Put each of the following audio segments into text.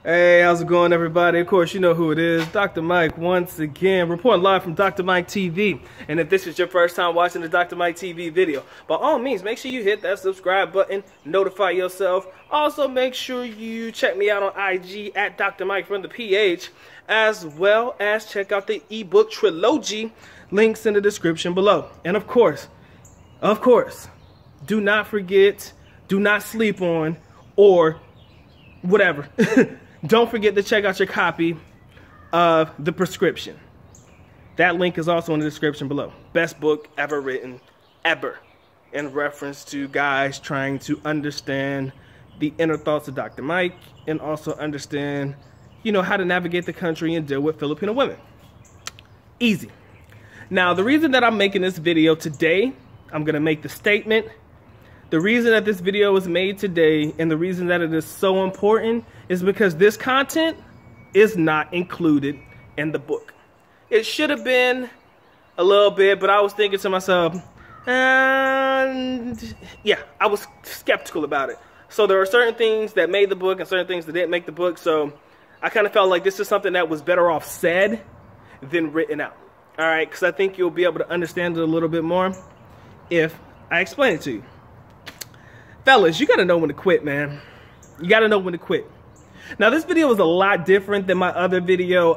Hey, how's it going, everybody? Of course, you know who it is. Dr. Mike once again, reporting live from Dr. Mike TV. And if this is your first time watching the Dr. Mike TV video, by all means, make sure you hit that subscribe button, notify yourself. Also, make sure you check me out on IG at Dr. Mike from the PH, as well as check out the ebook trilogy. Links in the description below. And of course, do not forget, do not sleep on, or whatever. Don't forget to check out your copy of The Prescription. That link is also in the description below. Best book ever written, ever. In reference to guys trying to understand the inner thoughts of Dr. Mike and also understand, you know, how to navigate the country and deal with Filipino women. Easy. Now, the reason that I'm making this video today, I'm going to make the statement. The reason that this video was made today and the reason that it is so important is because this content is not included in the book. It should have been a little bit, but I was thinking to myself, and yeah, I was skeptical about it. So there are certain things that made the book and certain things that didn't make the book. So I kind of felt like this is something that was better off said than written out. All right, because I think you'll be able to understand it a little bit more if I explain it to you. Fellas, you gotta know when to quit, man. You gotta know when to quit. Now, this video is a lot different than my other video.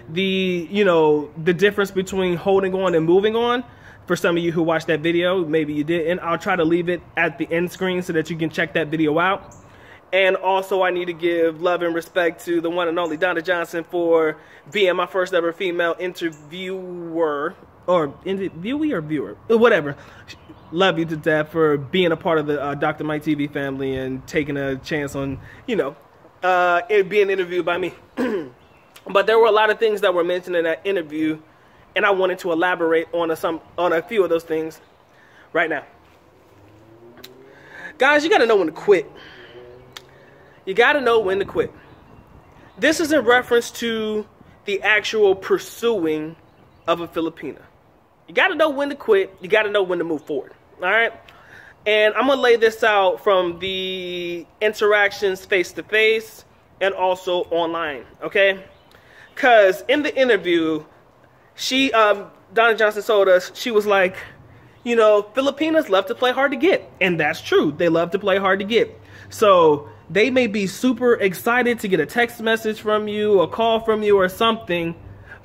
The difference between holding on and moving on. For some of you who watched that video, maybe you didn't. I'll try to leave it at the end screen so that you can check that video out. And also, I need to give love and respect to the one and only Donna Johnson for being my first ever female interviewer, or interviewee or viewer, whatever. Love you to death for being a part of the Dr. Mike TV family and taking a chance on, you know, it being interviewed by me. But there were a lot of things that were mentioned in that interview, and I wanted to elaborate on a few of those things right now. Guys, you got to know when to quit. You got to know when to quit. This is in reference to the actual pursuing of a Filipina. You got to know when to quit. You got to know when to move forward. All right. And I'm going to lay this out from the interactions face-to-face and also online. Okay. Because in the interview, Donna Johnson told us, she was like, you know, Filipinas love to play hard to get. And that's true. They love to play hard to get. So they may be super excited to get a text message from you, a call from you or something.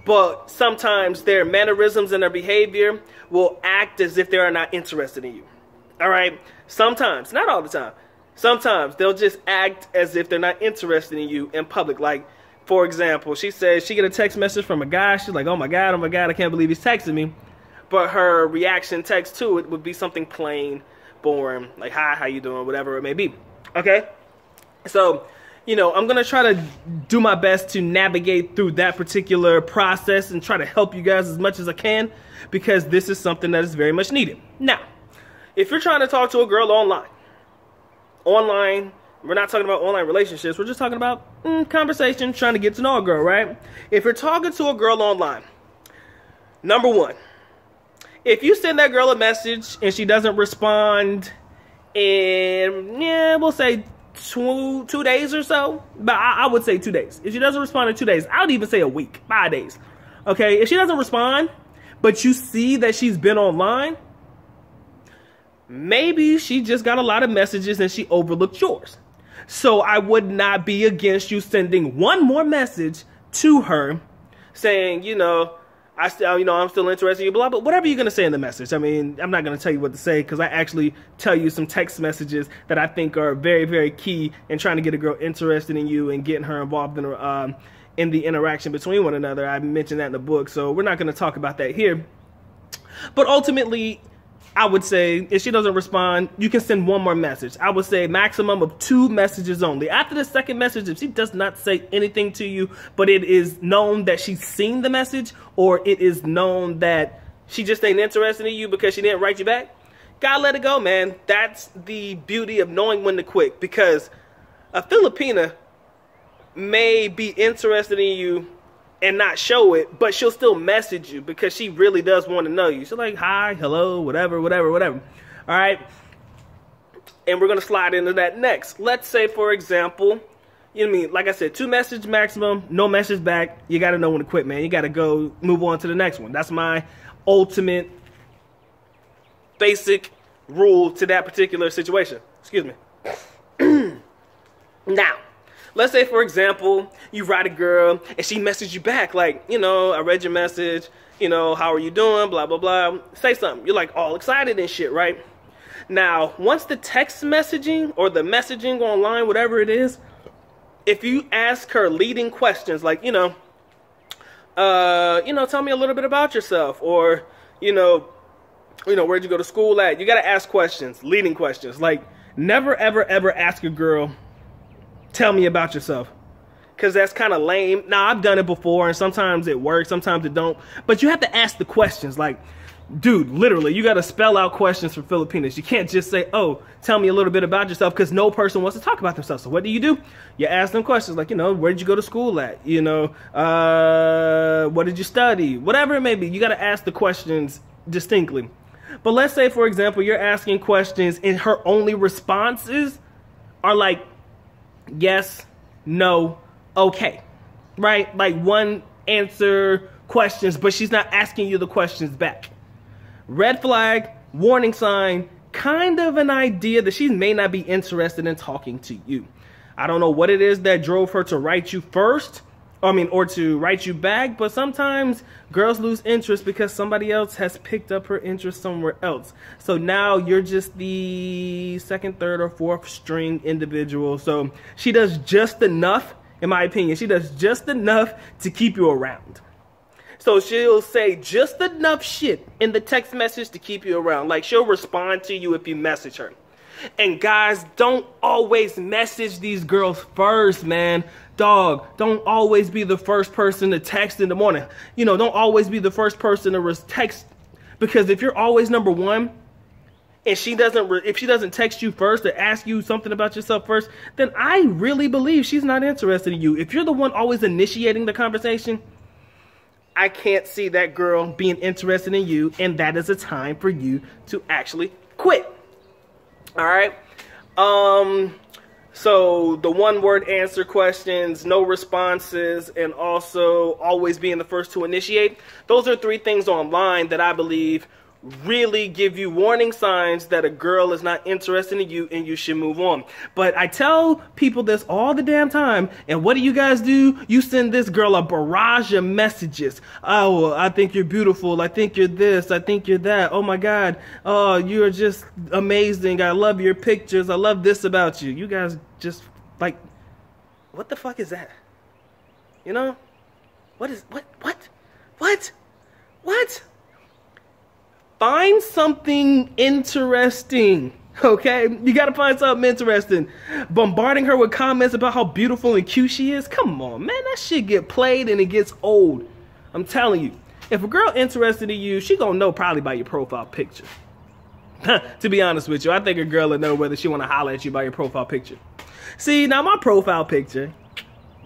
But sometimes their mannerisms and their behavior will act as if they are not interested in you. All right? Sometimes, not all the time. Sometimes they'll just act as if they're not interested in you in public. Like, for example, she says she get a text message from a guy. She's like, oh my God, I can't believe he's texting me. But her reaction text to it would be something plain, boring, like, hi, how you doing, whatever it may be. Okay? So, you know, I'm going to try to do my best to navigate through that particular process and try to help you guys as much as I can, because this is something that is very much needed. Now, if you're trying to talk to a girl online, we're not talking about online relationships. We're just talking about conversation, trying to get to know a girl, right? If you're talking to a girl online, number one, if you send that girl a message and she doesn't respond in, yeah, we'll say two days or so, but I would say 2 days. If she doesn't respond in 2 days, I would even say a week, 5 days. Okay, if she doesn't respond, but you see that she's been online, maybe she just got a lot of messages and she overlooked yours. So I would not be against you sending one more message to her saying, you know, I'm still interested in you, blah, blah, whatever you're going to say in the message. I mean, I'm not going to tell you what to say because I actually tell you some text messages that I think are very, very key in trying to get a girl interested in you and getting her involved in the interaction between one another. I mentioned that in the book, so we're not going to talk about that here. But ultimately, I would say if she doesn't respond, you can send one more message. I would say maximum of 2 messages only. After the second message, if she does not say anything to you, but it is known that she's seen the message, or it is known that she just ain't interested in you because she didn't write you back, gotta let it go, man. That's the beauty of knowing when to quit, because a Filipina may be interested in you and not show it, but she'll still message you because she really does want to know you. She's like, hi, hello, whatever. All right. And we're going to slide into that next. Let's say, for example, You know what I mean? Like I said, 2 message maximum, no message back. You got to know when to quit, man. You got to go move on to the next one. That's my ultimate basic rule to that particular situation. Excuse me. Now, let's say, for example, you write a girl and she messages you back like, you know, I read your message, you know, how are you doing, blah, blah, blah. Say something. You're like all excited and shit, right? Now, once the text messaging or the messaging online, whatever it is, if you ask her leading questions like, you know, tell me a little bit about yourself, or, you know, where'd you go to school at? You got to ask questions, leading questions. Like, never, ever, ever ask a girl, tell me about yourself. Because that's kind of lame. Now, I've done it before, and sometimes it works, sometimes it don't. But you have to ask the questions. Like, dude, literally, you got to spell out questions for Filipinas. You can't just say, oh, tell me a little bit about yourself, because no person wants to talk about themselves. So what do? You ask them questions like, you know, where did you go to school at? You know, what did you study? Whatever it may be, you got to ask the questions distinctly. But let's say, for example, you're asking questions and her only responses are like, yes, no, okay, right? Like one answer questions, but she's not asking you the questions back. Red flag, warning sign, kind of an idea that she may not be interested in talking to you. I don't know what it is that drove her to write you first, or to write you back, but sometimes girls lose interest because somebody else has picked up her interest somewhere else. So now you're just the second, third, or fourth string individual. So she does just enough, in my opinion, she does just enough to keep you around. So she'll say just enough shit in the text message to keep you around. Like, she'll respond to you if you message her. And guys, don't always message these girls first, man. Dog, don't always be the first person to text in the morning. You know, don't always be the first person to text. Because if you're always number one, and if she doesn't text you first or ask you something about yourself first, then I really believe she's not interested in you. If you're the one always initiating the conversation, I can't see that girl being interested in you, and that is a time for you to actually quit. All right? So the one-word answer questions, no responses, and also always being the first to initiate. Those are 3 things online that I believe really give you warning signs that a girl is not interested in you and you should move on. But I tell people this all the damn time, and what do you guys do? You send this girl a barrage of messages. Oh, I think you're beautiful. I think you're this. I think you're that. Oh my God. Oh, you're just amazing. I love your pictures. I love this about you. You guys just like, what the fuck is that? You know? What? Find something interesting, okay? You gotta find something interesting. Bombarding her with comments about how beautiful and cute she is? Come on, man, that shit get played and it gets old. I'm telling you, if a girl interested in you, she gonna know probably by your profile picture. To be honest with you, I think a girl will know whether she wanna holler at you by your profile picture. See, now my profile picture,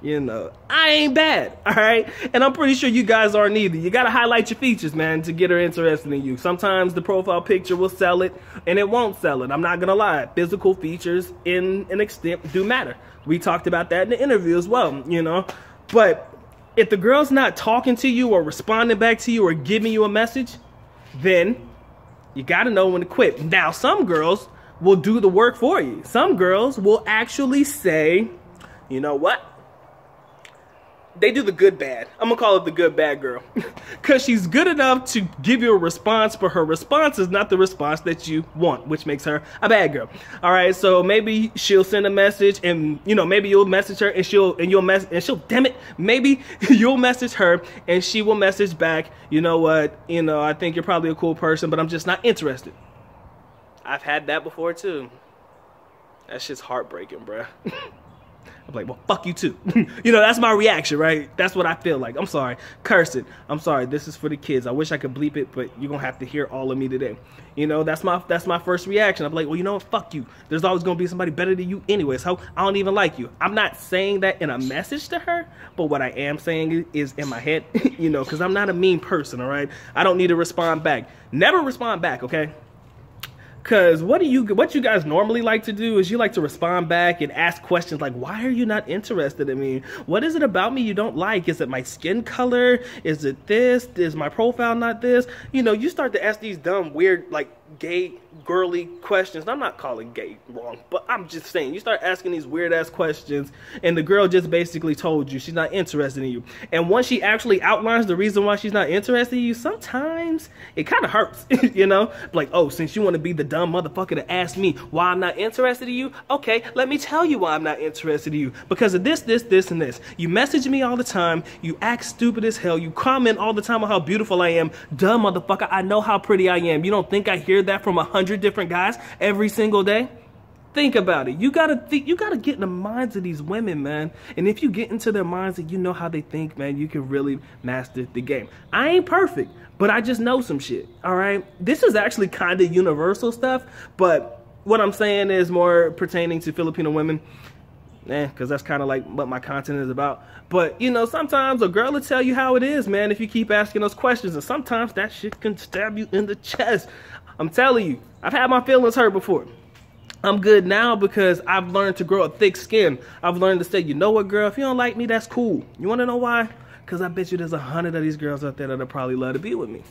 you know, I ain't bad, all right? And I'm pretty sure you guys aren't either. You got to highlight your features, man, to get her interested in you. Sometimes the profile picture will sell it, and it won't sell it. I'm not going to lie. Physical features in an extent do matter. We talked about that in the interview as well, you know? But if the girl's not talking to you or responding back to you or giving you a message, then you got to know when to quit. Now, some girls will do the work for you. Some girls will actually say, you know what? They do the good bad. I'm gonna call it the good bad girl. Because she's good enough to give you a response, but her response is not the response that you want, which makes her a bad girl. All right, so maybe she'll send a message, and you know, maybe you'll message her, and she'll damn it, maybe you'll message her, and she will message back, you know what, you know, I think you're probably a cool person, but I'm just not interested. I've had that before too. That shit's heartbreaking, bruh. I'm like, well, fuck you too. You know, that's my reaction, right? That's what I feel like. I'm sorry. Curse it. I'm sorry. This is for the kids. I wish I could bleep it, but you're going to have to hear all of me today. You know, that's my first reaction. I'm like, well, you know what? Fuck you. There's always going to be somebody better than you anyway, so I don't even like you. I'm not saying that in a message to her, but what I am saying is in my head, you know, because I'm not a mean person, all right? I don't need to respond back. Never respond back, okay? Because what you guys normally like to do is you like to respond back and ask questions like, why are you not interested in me? What is it about me you don't like? Is it my skin color? Is it this? Is my profile not this? You know, you start to ask these dumb, weird, like gay, girly questions. I'm not calling gay wrong, but I'm just saying, you start asking these weird ass questions and the girl just basically told you she's not interested in you. And once she actually outlines the reason why she's not interested in you, sometimes it kind of hurts, you know? Like, oh, since you want to be the dumb motherfucker to ask me why I'm not interested in you, okay, let me tell you why I'm not interested in you. Because of this, and this. You message me all the time, you act stupid as hell, you comment all the time on how beautiful I am. Dumb motherfucker, I know how pretty I am. You don't think I hear that from 100 different guys every single day? Think about it. You gotta get in the minds of these women, man. And if you get into their minds and you know how they think, man, you can really master the game. I ain't perfect, but I just know some shit. All right. This is actually kind of universal stuff, but what I'm saying is more pertaining to Filipino women. Because that's kind of like what my content is about. But, you know, sometimes a girl will tell you how it is, man, if you keep asking those questions. And sometimes that shit can stab you in the chest. I'm telling you, I've had my feelings hurt before. I'm good now because I've learned to grow a thick skin. I've learned to say, you know what, girl, if you don't like me, that's cool. You want to know why? Because I bet you there's 100 of these girls out there that'll probably love to be with me.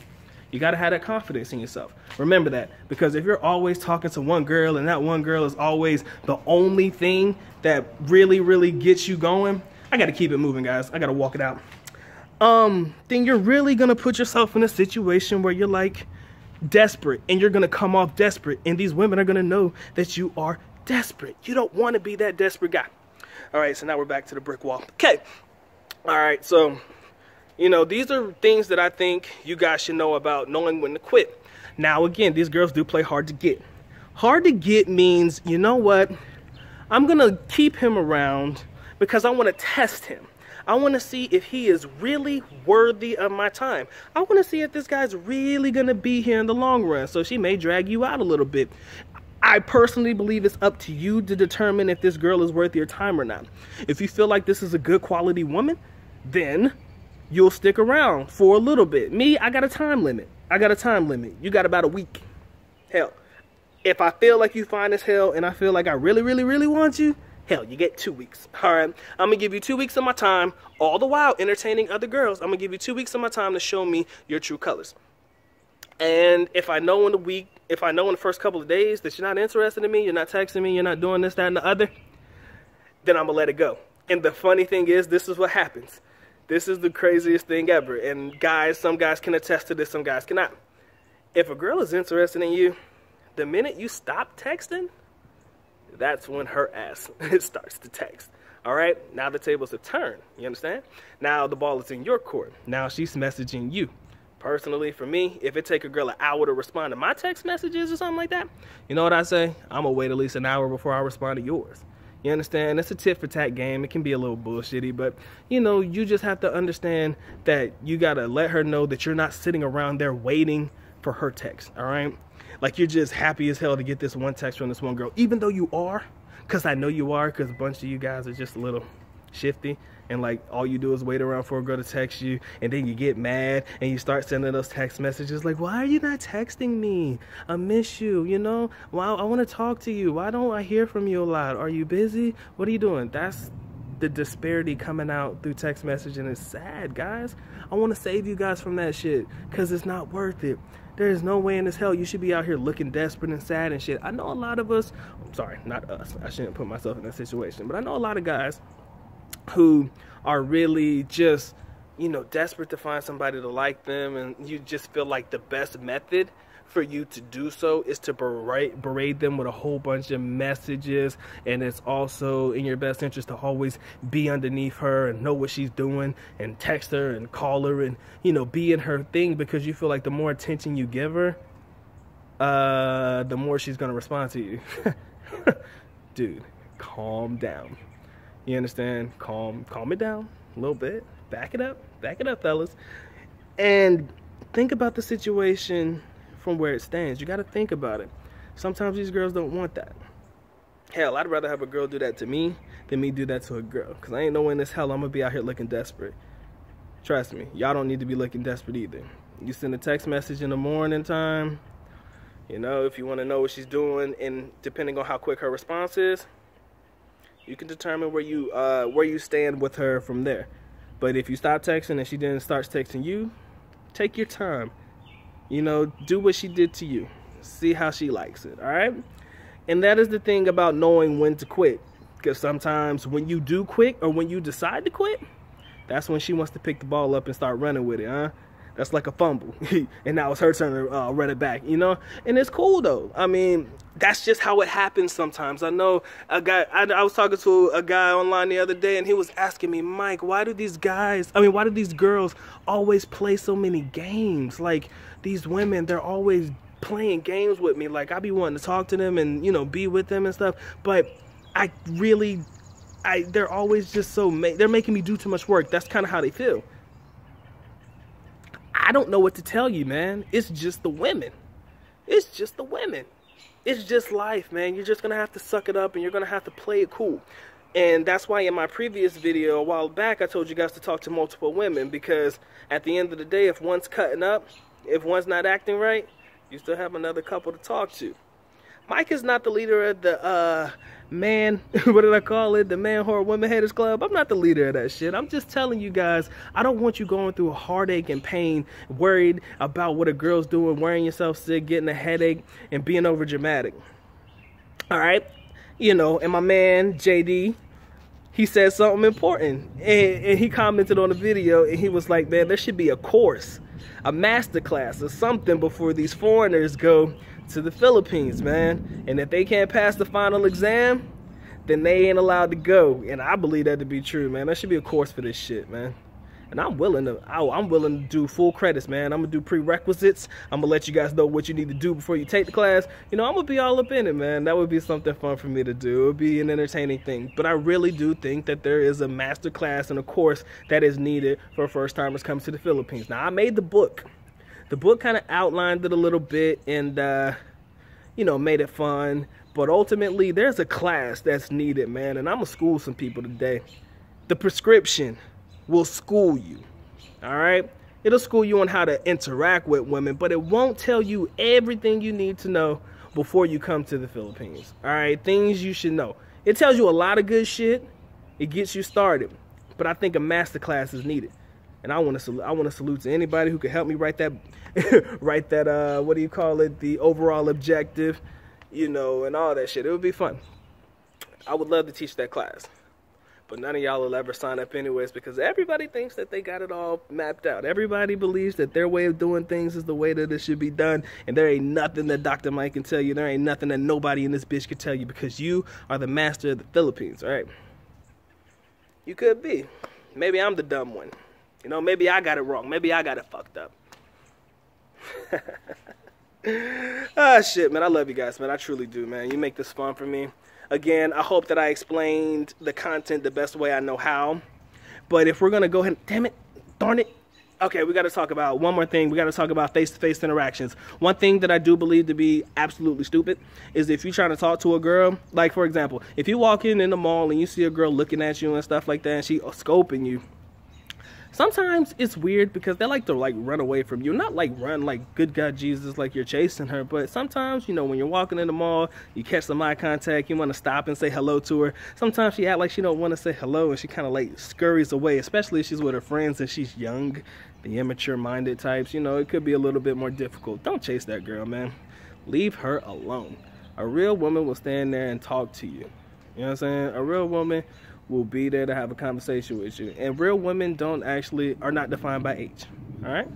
You got to have that confidence in yourself. Remember that. Because if you're always talking to one girl and that one girl is always the only thing that really, really gets you going, I got to keep it moving, guys. I got to walk it out. Then you're really going to put yourself in a situation where you're like desperate, and you're going to come off desperate, and these women are going to know that you are desperate. You don't want to be that desperate guy. All right, so now we're back to the brick wall. Okay. All right, so, you know, these are things that I think you guys should know about knowing when to quit. Now, again, these girls do play hard to get. Hard to get means, you know what? I'm going to keep him around because I want to test him. I want to see if he is really worthy of my time. I want to see if this guy's really going to be here in the long run. So she may drag you out a little bit. I personally believe it's up to you to determine if this girl is worth your time or not. If you feel like this is a good quality woman, then you'll stick around for a little bit. Me, I got a time limit. You got about a week. Hell, if I feel like you fine as hell and I feel like I really, really, really want you, hell, you get 2 weeks. All right, I'm going to give you 2 weeks of my time, all the while entertaining other girls. I'm going to give you 2 weeks of my time to show me your true colors. And if I know in the first couple of days that you're not interested in me, you're not texting me, you're not doing this, that, and the other, then I'm going to let it go. And the funny thing is, this is what happens. This is the craziest thing ever. And guys, some guys can attest to this, some guys cannot. If a girl is interested in you, the minute you stop texting, that's when her ass starts to text. All right, now the tables have turned. You understand? Now the ball is in your court. Now she's messaging you. Personally, for me, if it take a girl an hour to respond to my text messages or something like that, you know what I say? I'm gonna wait at least an hour before I respond to yours. You understand? It's a tit for tat game. It can be a little bullshitty, but you know, you just have to understand that you gotta let her know that you're not sitting around there waiting for her text. All right? Like you're just happy as hell to get this one text from this one girl, even though you are, because I know you are, because a bunch of you guys are just a little shifty, and like all you do is wait around for a girl to text you, and then you get mad and you start sending those text messages like, why are you not texting me? I miss you, you know? Well, I want to talk to you. Why don't I hear from you a lot? Are you busy? What are you doing? That's the disparity coming out through text messaging. It's sad, guys. I want to save you guys from that shit because it's not worth it. There is no way in this hell you should be out here looking desperate and sad and shit. I know a lot of us, I'm sorry, not us. I shouldn't put myself in that situation. But I know a lot of guys who are really just, you know, desperate to find somebody to like them. And you just feel like the best method for you to do so is to berate them with a whole bunch of messages. And it's also in your best interest to always be underneath her and know what she's doing and text her and call her and, you know, be in her thing, because you feel like the more attention you give her, the more she's going to respond to you. Dude, calm down. You understand? Calm it down a little bit. Back it up, fellas. And think about the situation from where it stands. You got to think about it. Sometimes these girls don't want that. Hell, I'd rather have a girl do that to me than me do that to a girl, because I ain't no way in this hell I'm gonna be out here looking desperate. Trust me, y'all don't need to be looking desperate either. You send a text message in the morning time, You know, if you want to know what she's doing, and depending on how quick her response is, you can determine where you stand with her from there. But if you stop texting and she then starts texting you, take your time. You know, do what she did to you. See how she likes it, all right? And that is the thing about knowing when to quit. Because sometimes when you do quit, or when you decide to quit, that's when she wants to pick the ball up and start running with it, huh? That's like a fumble. And now it's her turn to run it back, you know? And it's cool, though. I mean, that's just how it happens sometimes. I know a guy, I was talking to a guy online the other day, and he was asking me, Mike, why do these girls always play so many games? Like, these women, they're always playing games with me. Like, I be wanting to talk to them and, you know, be with them and stuff. But they're always just they're making me do too much work. That's kind of how they feel. I don't know what to tell you, man. It's just the women. It's just the women. It's just life, man. You're just going to have to suck it up, and you're going to have to play it cool. And that's why in my previous video a while back, I told you guys to talk to multiple women, because at the end of the day, if one's cutting up, if one's not acting right, you still have another couple to talk to. Mike is not the leader of the man, what did I call it? The Man Whore Women Haters Club. I'm not the leader of that shit. I'm just telling you guys, I don't want you going through a heartache and pain, worried about what a girl's doing, wearing yourself sick, getting a headache, and being over dramatic. All right? You know, and my man, JD, he said something important. And he commented on the video, and he was like, man, there should be a course, a master class or something before these foreigners go to the Philippines, man. And if they can't pass the final exam, then they ain't allowed to go. And I believe that to be true, man. There should be a course for this shit, man. And I'm willing to do full credits, man. I'm gonna do prerequisites. I'm gonna let you guys know what you need to do before you take the class. You know, I'm gonna be all up in it, man. That would be something fun for me to do. It would be an entertaining thing. But I really do think that there is a master class and a course that is needed for first timers coming to the Philippines. Now, I made the book. The book kind of outlined it a little bit and, you know, made it fun. But ultimately, there's a class that's needed, man. And I'm going to school some people today. The prescription will school you, all right? It'll school you on how to interact with women, but it won't tell you everything you need to know before you come to the Philippines, all right? Things you should know. It tells you a lot of good shit. It gets you started. But I think a master class is needed. And I want to salute to anybody who could help me write that, what do you call it, the overall objective, you know, and all that shit. It would be fun. I would love to teach that class. But none of y'all will ever sign up anyways, because everybody thinks that they got it all mapped out. Everybody believes that their way of doing things is the way that it should be done. And there ain't nothing that Dr. Mike can tell you. There ain't nothing that nobody in this bitch can tell you, because you are the master of the Philippines, all right? You could be. Maybe I'm the dumb one. You know, maybe I got it wrong. Maybe I got it fucked up. Ah, shit, man. I love you guys, man. I truly do, man. You make this fun for me. Again, I hope that I explained the content the best way I know how. But if we're going to go ahead, damn it, darn it. Okay, we got to talk about one more thing. We got to talk about face-to-face interactions. One thing that I do believe to be absolutely stupid is if you're trying to talk to a girl, like, for example, if you walk in the mall and you see a girl looking at you and stuff like that, and she scoping you, sometimes it's weird because they like to run away from you. Not like run like good God Jesus like you're chasing her, but sometimes, you know, when you're walking in the mall, you catch some eye contact, you want to stop and say hello to her. Sometimes she act like she don't want to say hello and she kind of like scurries away, especially if she's with her friends and she's young, the immature-minded types. You know, it could be a little bit more difficult. Don't chase that girl, man. Leave her alone. A real woman will stand there and talk to you. You know what I'm saying? A real woman will be there to have a conversation with you. And real women are not defined by age. All right?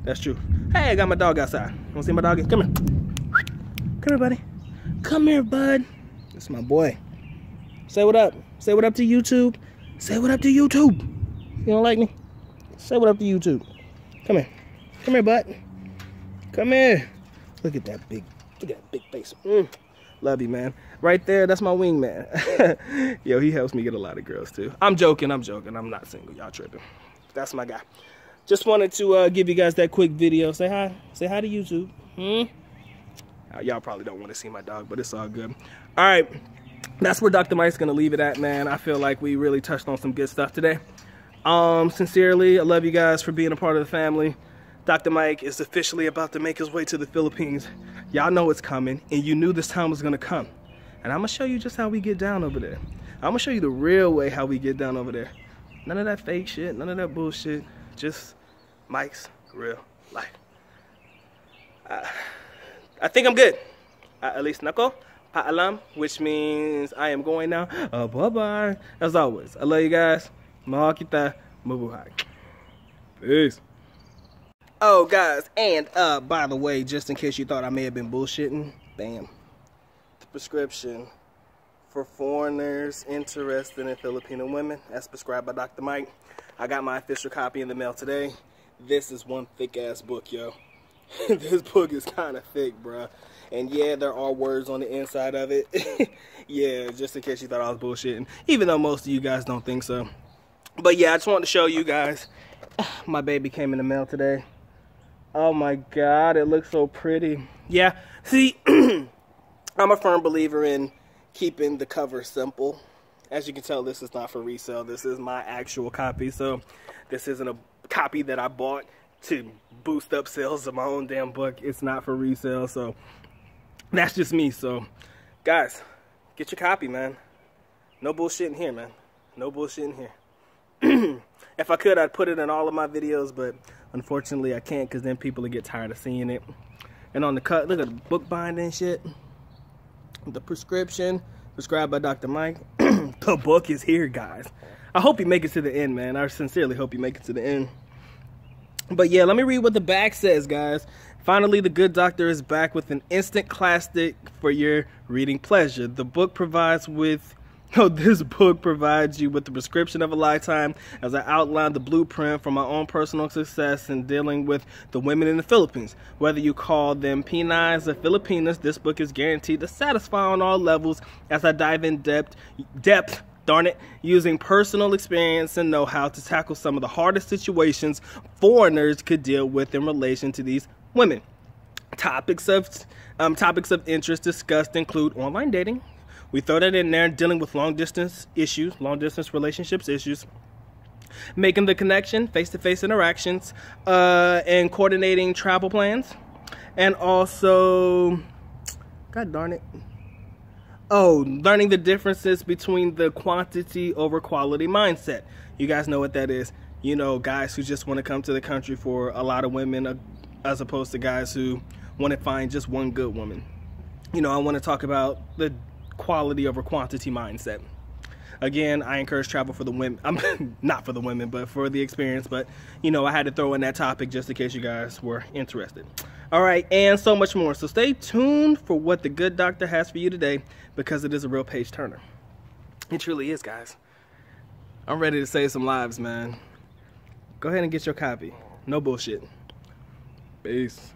That's true. Hey, I got my dog outside. You want to see my doggy? Come here. Come here, buddy. Come here, bud. This is my boy. Say what up. Say what up to YouTube. Say what up to YouTube. You don't like me? Say what up to YouTube. Come here. Come here, bud. Come here. Look at that big face. Love you, man. Right there, that's my wingman. Yo, he helps me get a lot of girls, too. I'm joking. I'm not single. Y'all tripping. That's my guy. Just wanted to give you guys that quick video. Say hi. Say hi to YouTube. Y'all probably don't want to see my dog, but it's all good. All right. That's where Dr. Mike's going to leave it at, man. I feel like we really touched on some good stuff today. Sincerely, I love you guys for being a part of the family. Dr. Mike is officially about to make his way to the Philippines. Y'all know it's coming, and you knew this time was gonna come. And I'm gonna show you just how we get down over there. I'm gonna show you the real way how we get down over there. None of that fake shit, none of that bullshit. Just Mike's real life. I think I'm good. At least nako, paalam, which means I am going now. Bye-bye. As always, I love you guys. Mahal kita, mabuhay. Peace. Oh, guys, and by the way, just in case you thought I may have been bullshitting, bam. The prescription for foreigners interested in Filipino women, as prescribed by Dr. Mike. I got my official copy in the mail today. This is one thick-ass book, yo. This book is kind of thick, bruh. And yeah, there are words on the inside of it. Yeah, just in case you thought I was bullshitting. Even though most of you guys don't think so. But yeah, I just wanted to show you guys. My baby came in the mail today. Oh my God, it looks so pretty. Yeah, see, I'm a firm believer in keeping the cover simple. As you can tell, this is not for resale. This is my actual copy. So this isn't a copy that I bought to boost up sales of my own damn book. It's not for resale. So that's just me. So guys, get your copy, man. No bullshit in here, man. No bullshit in here. If I could, I'd put it in all of my videos, but unfortunately I can't, because then people will get tired of seeing it. And on the cut, look at the book binding shit. The prescription, prescribed by Dr. Mike. The book is here, guys. I hope you make it to the end, man. I sincerely hope you make it to the end. But yeah, let me read what the back says, guys. Finally, the good doctor is back with an instant classic for your reading pleasure. The book provides with... this book provides you with the prescription of a lifetime as I outline the blueprint for my own personal success in dealing with the women in the Philippines. Whether you call them Pinays or Filipinas, this book is guaranteed to satisfy on all levels as I dive in depth, darn it, using personal experience and know-how to tackle some of the hardest situations foreigners could deal with in relation to these women. Topics of interest discussed include online dating. We throw that in there, dealing with long-distance relationships issues, making the connection, face-to-face interactions, and coordinating travel plans, and also, God darn it, learning the differences between the quantity over quality mindset. You guys know what that is. You know, guys who just want to come to the country for a lot of women, as opposed to guys who want to find just one good woman. You know, I want to talk about the quality over quantity mindset. Again, I encourage travel for the women. I'm not for the women, but for the experience. But, you know, I had to throw in that topic just in case you guys were interested. All right, and so much more. So stay tuned for what the good doctor has for you today, because it is a real page turner. It truly is, guys. I'm ready to save some lives, man. Go ahead and get your copy. No bullshit. Peace.